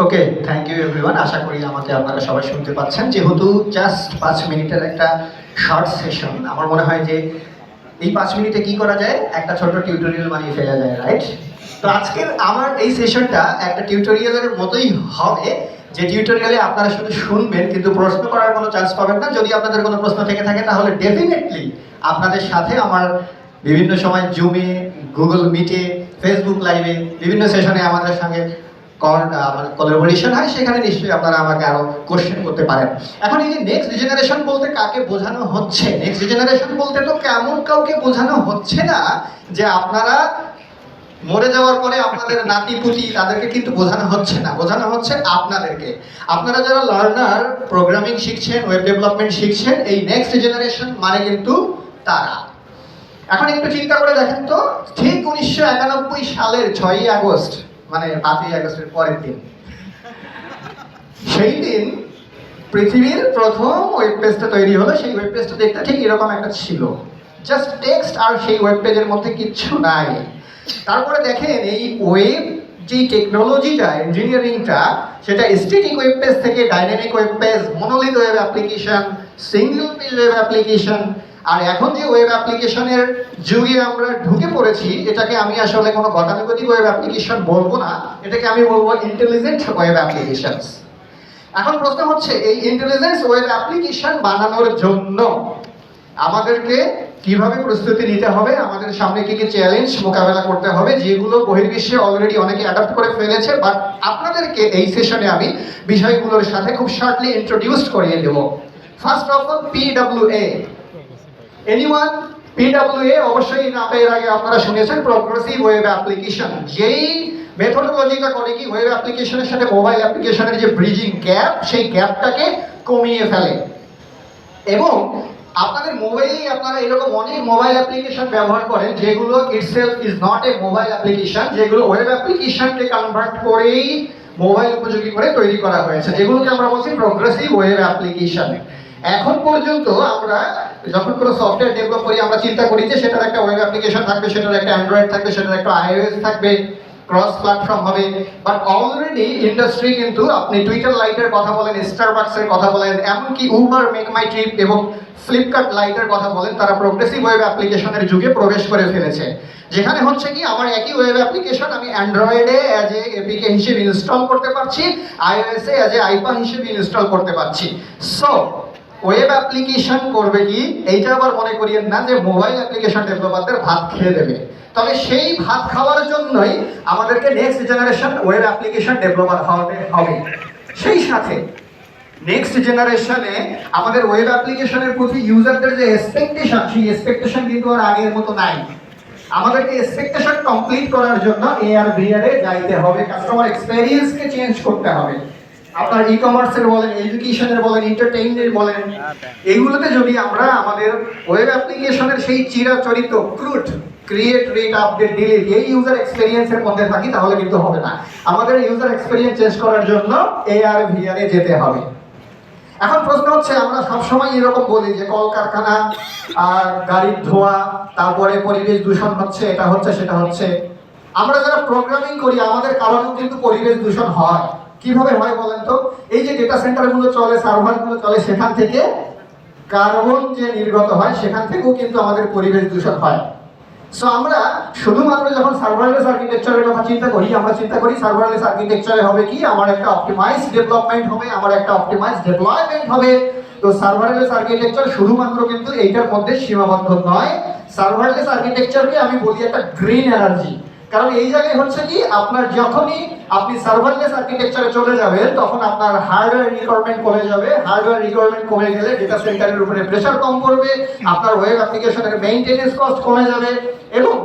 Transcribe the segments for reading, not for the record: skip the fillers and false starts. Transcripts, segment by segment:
Okay, thank you everyone. আশা করি আমাকে আপনারা সবাই শুনতে পাচ্ছেন। যেহেতু জাস্ট 5 মিনিটের একটা শর্ট সেশন, আমার মনে হয় যে এই 5 মিনিটে কি করা যায়, একটা ছোট টিউটোরিয়াল বানিয়ে ফেলা যায়, রাইট? তো আজকের আমার এই সেশনটা একটা টিউটোরিয়ালের মতোই হবে, যে টিউটোরিয়ালে আপনারা শুধু শুনবেন কিন্তু প্রশ্ন করার কোনো চান্স পাবেন না। যদি আপনাদের কোনো প্রশ্ন থেকে থাকে তাহলে ডেফিনেটলি আপনাদের সাথে আমার বিভিন্ন সময় জুমে, গুগল মিটে, ফেসবুক লাইভে, বিভিন্ন সেশনে আমাদের সঙ্গে মানে কোলাবোরেশন হয়, সেখানে নিশ্চয়ই আপনারা আমাকে আরো কোশ্চেন করতে পারেন। এখন এই যে নেক্সট জেনারেশন বলতে কাকে বোঝানো হচ্ছে? নেক্সট জেনারেশন বলতে তো কেমন কাউকে বোঝানো হচ্ছে না যে আপনারা মরে যাওয়ার পরে আপনাদের নাতি পুতি তাদেরকে কিন্তু বোঝানো হচ্ছে না, বোঝানো হচ্ছে আপনাদেরকে। আপনারা যারা লার্নার, প্রোগ্রামিং শিখছেন, ওয়েব ডেভেলপমেন্ট শিখছেন, এই নেক্সট জেনারেশন মানে কিন্তু তারা। এখন একটু চিন্তা করে দেখেন তো, ঠিক 1991 সালের 6ই আগস্ট, মানে 5ই আগস্টের পরের দিন, সেই দিন পৃথিবীর প্রথম ওয়েব পেজটা তৈরি হলো। সেই ওয়েব পেজটা দেখতে ঠিক এরকম একটা ছিল, জাস্ট টেক্সট, আর সেই ওয়েব পেজের মধ্যে কিচ্ছু নাই। তারপরে দেখেন এই ওয়েব যে টেকনোলজিটা, ইঞ্জিনিয়ারিংটা, সেটা স্ট্যাটিক ওয়েব পেজ থেকে dynamic web page, monolith web application, single page web application, আর এখন যে ওয়েব অ্যাপ্লিকেশনের যুগে আমরা ঢুকে পড়েছি, এটাকে আমি আসলে কোনো গতানুগতিক ওয়েব অ্যাপ্লিকেশন বলবো না, এটাকে আমি বলবো ইন্টেলিজেন্ট ওয়েব অ্যাপ্লিকেশনস। এখন প্রশ্ন হচ্ছে, এই ইন্টেলিজেন্স ওয়েব অ্যাপ্লিকেশন বানানোর জন্য আমাদেরকে কিভাবে প্রস্তুতি নিতে হবে, আমাদের সামনে কি কি চ্যালেঞ্জ মোকাবেলা করতে হবে, যেগুলো বহির্বিশ্বে অলরেডি অনেকে অ্যাডাপ্ট করে ফেলেছে, বাট আপনাদেরকে এই সেশনে আমি বিষয়গুলোর সাথে খুব শর্টলি ইন্ট্রোডিউস করিয়ে দেব। First of all, PWA. Anyone PWA? অবশ্যই নামের আগে আপনারা শুনেছেন, প্রগ্রেসিভ ওয়েব অ্যাপ্লিকেশন। যেই মেথডোলজিটা করে কি, ওয়েব অ্যাপ্লিকেশনের সাথে মোবাইল অ্যাপ্লিকেশনের যে ব্রিজিং গ্যাপ, সেই গ্যাপটাকে কমিয়ে ফেলে। এবং আপনাদের মোবাইলেই আপনারা এরকম অনেক মোবাইল অ্যাপ্লিকেশন ব্যবহার করেন যেগুলো itself is not a mobile application, যেগুলো ওয়েব অ্যাপ্লিকেশনকে কনভার্ট করেই মোবাইল উপযোগী করে তৈরি করা হয়েছে, যেগুলোকে আমরা বলছি প্রগ্রেসিভ ওয়েব অ্যাপ্লিকেশন। এখন পর্যন্ত আমরা যখন কোনো সফটওয়্যার ডেভেলপ করি, আমরা চিন্তা করি যে সেটার একটা ওয়েব অ্যাপ্লিকেশন থাকবে, সেটার একটা অ্যান্ড্রয়েড থাকবে, সেটার একটা আইওএস থাকবে, ক্রস প্ল্যাটফর্ম হবে। বাট অলরেডি ইন্ডাস্ট্রি কিন্তু, আপনি টুইটার লাইটের কথা বলেন, স্টারবাকসের কথা বলেন, এমনকি উবার, মেক মাই ট্রিপ এবং ফ্লিপকার্ট লাইটের কথা বলেন, তারা প্রোগ্রেসিভ ওয়েব অ্যাপ্লিকেশনের যুগে প্রবেশ করে ফেলেছে। যেখানে হচ্ছে কি, আমার একই ওয়েব অ্যাপ্লিকেশন আমি অ্যান্ড্রয়েডে অ্যাজ এ এপিকে হিসেবে ইনস্টল করতে পারছি, আইওএসে অ্যাজ এ আইপা হিসেবে ইনস্টল করতে পারছি। সো ওয়েব অ্যাপ্লিকেশন করবে কি, এইটা আবার মনে করিয়েন না যে মোবাইল অ্যাপ্লিকেশন ডেভেলপারদের ভাত খেয়ে দেবে। তবে সেই ভাত খাওয়ার জন্যই আমাদেরকে next generation web application developer হতে হবে। সেই সাথে নেক্সট জেনারেশনে আমাদের ওয়েব অ্যাপ্লিকেশনের প্রতি ইউজারদের যে এক্সপেকটেশন, সেই এক্সপেকটেশন কিন্তু আর আগের মতো নাই। আমাদেরকে এক্সপেকটেশন কমপ্লিট করার জন্য এআর ভিআর এ যাইতে হবে, কাস্টমার এক্সপেরিয়েন্সকে চেঞ্জ করতে হবে। আপনার ই কমার্সের বলেন, এডুকেশনের বলেন, এন্টারটেইনমেন্ট বলেন, এইগুলোতে যদি আমরা আমাদের ওয়েব অ্যাপ্লিকেশনের সেই চিরাচরিত kraut create, read, update, delete, এই ইউজার এক্সপেরিয়েন্সের মধ্যে থাকি, তাহলে কিন্তু হবে না। আমাদের ইউজার এক্সপেরিয়েন্স চেঞ্জ করার জন্য এআর ভিআর এ যেতে হবে। এখন প্রশ্ন হচ্ছে, আমরা সবসময় এরকম বলি যে কলকারখানা আর গাড়ির ধোঁয়া, তারপরে পরিবেশ দূষণ হচ্ছে, এটা হচ্ছে, সেটা হচ্ছে। আমরা যারা প্রোগ্রামিং করি, আমাদের কারণেও কিন্তু পরিবেশ দূষণ হয়। কিভাবে হয় বলেন তো? এই যে ডেটা সেন্টারগুলো চলে, সার্ভারগুলো চলে, সেখান থেকে কার্বন যে নির্গত হয়, সেখান থেকেও কিন্তু আমাদের পরিবেশ দূষণ হয়। সো আমরা শুধুমাত্র যখন সার্ভারলেস আর্কিটেকচারের কথা চিন্তা করি, আমরা চিন্তা করি সার্ভারলেস আর্কিটেকচারে হবে কি, আমার একটা অপটিমাইজ ডেভেলপমেন্ট হবে, আমার একটা অপটিমাইজ ডেপ্লয়মেন্ট হবে। তো সার্ভারলেস আর্কিটেকচার শুধুমাত্র কিন্তু এইটার মধ্যে সীমাবদ্ধ নয়। সার্ভারলেস আর্কিটেকচারকে আমি বলি একটা গ্রিন এনার্জি। কারণ এই জায়গায় হচ্ছে কি, আপনার যখনই আপনি সার্ভারলেস আর্কিটেকচারে চলে যাবেন, তখন আপনার হার্ডওয়্যার রিকোয়ারমেন্ট কমে যাবে। হার্ডওয়্যার রিকোয়ারমেন্ট কমে গেলে ডেটা সেন্টারের উপরে প্রেসার কম পড়বে, আপনার ওয়েব অ্যাপ্লিকেশনের মেইনটেনেন্স কস্ট কমে যাবে, এবং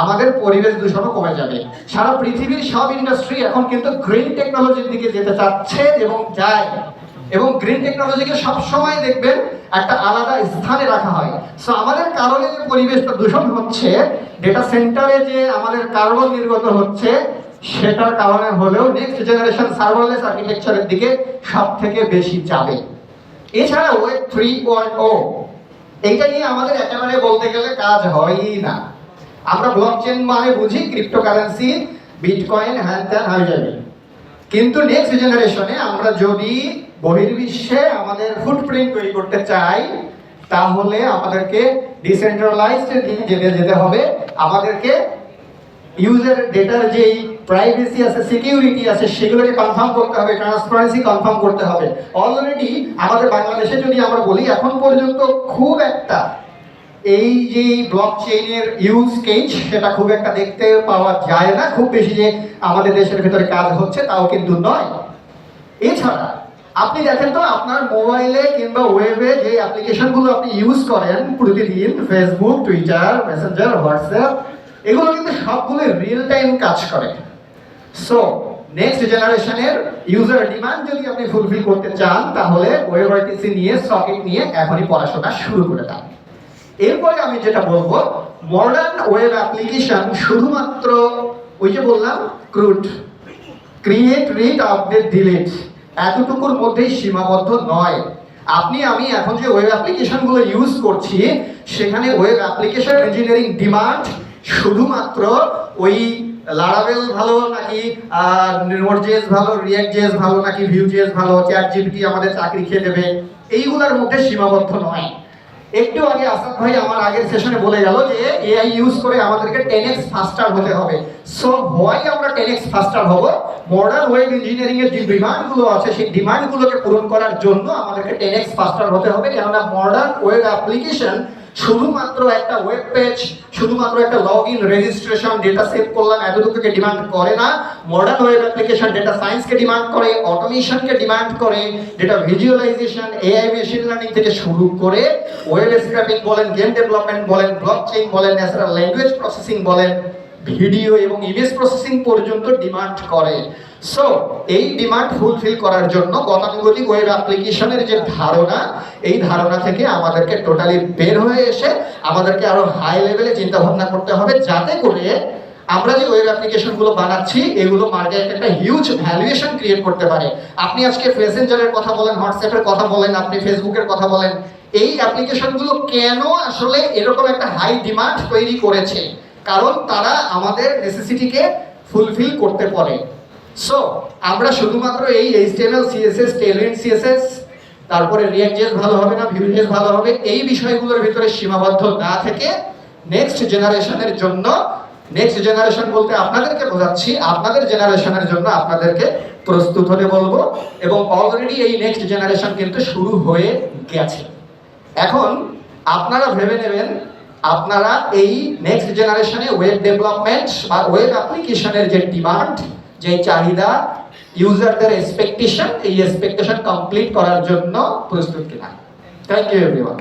আমাদের পরিবেশ দূষণও কমে যাবে। সারা পৃথিবীর সব ইন্ডাস্ট্রি এখন কিন্তু গ্রিন টেকনোলজির দিকে যেতে চাচ্ছে এবং যায়। এবং গ্রিন টেকনোলজিকে সবসময় দেখবেন একটা আলাদা স্থানে রাখা হয়। সো আমাদের কারণে যে পরিবেশটা দূষণ হচ্ছে, ডেটা সেন্টারে যে আমাদের কার্বন নির্গত হচ্ছে, সেটার কারণে হলেও নেক্সট জেনারেশন সার্ভারলেস আর্কিটেকচারের দিকে সব থেকে বেশি যাবে। এছাড়া ওয়েব 3.0, এইটা নিয়ে আমাদের একেবারে বলতে গেলে কাজ হয়ই না। আমরা ব্লকচেন মানে বুঝি ক্রিপ্টোকারেন্সি, বিটকয়েন, হ্যান ত্যান হয়ে যাবে। কিন্তু নেক্সট জেনারেশনে আমরা যদি বহির্বিশ্বে আমাদের ফুটপ্রিন্ট তৈরি করতে চাই, তাহলে আমাদেরকে ডিসেন্ট্রালাইজড যেতে হবে। আমাদেরকে ইউজার ডেটার যেই প্রাইভেসি আছে, সিকিউরিটি আছে, সেগুলোকে কনফার্ম করতে হবে, ট্রান্সপারেন্সি কনফার্ম করতে হবে। অলরেডি আমাদের বাংলাদেশে যদি আমরা বলি, এখন পর্যন্ত খুব একটা এই যে ব্লক চেইনের ইউজ কেস সেটা খুব একটা দেখতে পাওয়া যায় না। খুব বেশি যে আমাদের দেশের ভেতরে কাজ হচ্ছে তাও কিন্তু নয়। এছাড়া আপনি দেখেন তো আপনার মোবাইলে কিংবা ওয়েবে যে অ্যাপ্লিকেশনগুলো আপনি ইউজ করেন প্রতিদিন, ফেসবুক, টুইটার, মেসেঞ্জার, হোয়াটসঅ্যাপ, এগুলো কিন্তু সবগুলো রিয়েল টাইম কাজ করে। সো নেক্সট জেনারেশনের ইউজার ডিমান্ড যদি আপনি ফুলফিল করতে চান, তাহলে ওয়েবআরটিসি নিয়ে, সকেট নিয়ে এখনই পড়াশোনা শুরু করে দেন। এরপরে আমি যেটা বলবো, মডার্ন ওয়েব অ্যাপ্লিকেশন শুধুমাত্র ওই যে বললাম ক্রিয়েট, রিড, আপডেট, ডিলিট এতটুকুর মধ্যেই সীমাবদ্ধ নয়। আমি এখন যে ওয়েব অ্যাপ্লিকেশনগুলো ইউজ করছি, সেখানে ওয়েব অ্যাপ্লিকেশন ইঞ্জিনিয়ারিং ডিমান্ড শুধুমাত্র ওই লারাভেল ভালো নাকি নোড.জেএস ভালো, রিঅ্যাক্ট.জেএস ভালো নাকি ভিউ.জেএস ভালো, চ্যাট.জিপিটি আমাদের চাকরি খেয়ে দেবে, এইগুলোর মধ্যে সীমাবদ্ধ নয়। একটু আগে আসাদ ভাই আমার আগের সেশনে বলে গেল যে এআই ইউজ করে আমাদেরকে 10x ফাস্টার হতে হবে। সো হোয়াই আমরা 10x ফাস্টার হব? মডার্ন ওয়েব ইঞ্জিনিয়ারিং এর যে ডিমান্ডগুলো আছে, সেই ডিমান্ডগুলোকে পূরণ করার জন্য আমাদেরকে 10x ফাস্টার হতে হবে। কেননা মডার্ন ওয়েব অ্যাপ্লিকেশন শুধুমাত্র একটা ওয়েব পেজ, শুধুমাত্র একটা log in, registration, data save করলাম এতটুকুকে ডিমান্ড করে না। মডার্ন ওয়েব অ্যাপ্লিকেশন ডেটা সায়েন্সকে ডিমান্ড করে, অটোমেশনকে ডিমান্ড করে, data visualization, AI machine learning থেকে শুরু করে ওয়েব স্ক্র্যাপিং বলেন, গেম ডেভেলপমেন্ট বলেন, ব্লকচেইন বলেন, ন্যাচারাল ল্যাঙ্গুয়েজ প্রসেসিং বলেন, ভিডিও এবং ইমেজ প্রসেসিং পর্যন্ত ডিমান্ড করে। সো এই ডিমান্ড ফুলফিল করার জন্য গতানুগতিক ওয়েব অ্যাপ্লিকেশনের যে ধারণা, এই ধারণা থেকে আমাদেরকে টোটালি বের হয়ে এসে আমাদেরকে আরো হাই লেভেলে চিন্তা ভাবনা করতে হবে, যাতে করে আমরা যে ওয়েব অ্যাপ্লিকেশনগুলো বানাচ্ছি এগুলো মার্কেটে একটা হিউজ ভ্যালুয়েশন ক্রিয়েট করতে পারে। আপনি আজকে মেসেঞ্জারের কথা বলেন, হোয়াটসঅ্যাপের কথা বলেন, আপনি ফেসবুকের কথা বলেন, এই অ্যাপ্লিকেশনগুলো কেন আসলে এরকম একটা হাই ডিমান্ড তৈরি করেছে? কারণ তারা আমাদের নেসেসিটিকে ফুলফিল করতে পারে। সো আমরা শুধুমাত্র এই HTML, CSS, টেলনেট CSS, তারপরে রিঅ্যাক্ট.জেএস ভালো হবে না, ভিউ.জেএস ভালো হবে, এই বিষয়গুলোর ভিতরে সীমাবদ্ধ না থেকে নেক্সট জেনারেশনের জন্য, নেক্সট জেনারেশন বলতে আপনাদেরকে বোঝাচ্ছি, আপনাদের জেনারেশনের জন্য আপনাদেরকে প্রস্তুত হতে বলবো। এবং অলরেডি এই নেক্সট জেনারেশন কিন্তু শুরু হয়ে গেছে। এখন আপনারা ভেবে নেবেন, আপনারা এই নেক্সট জেনারেশনে ওয়েব ডেভেলপমেন্ট বা ওয়েব অ্যাপ্লিকেশনের যে ডিমান্ড, যে চাহিদা, ইউজারদের এক্সপেকটেশন, এই এক্সপেকটেশন কমপ্লিট করার জন্য প্রস্তুত কিনা? Thank you everyone.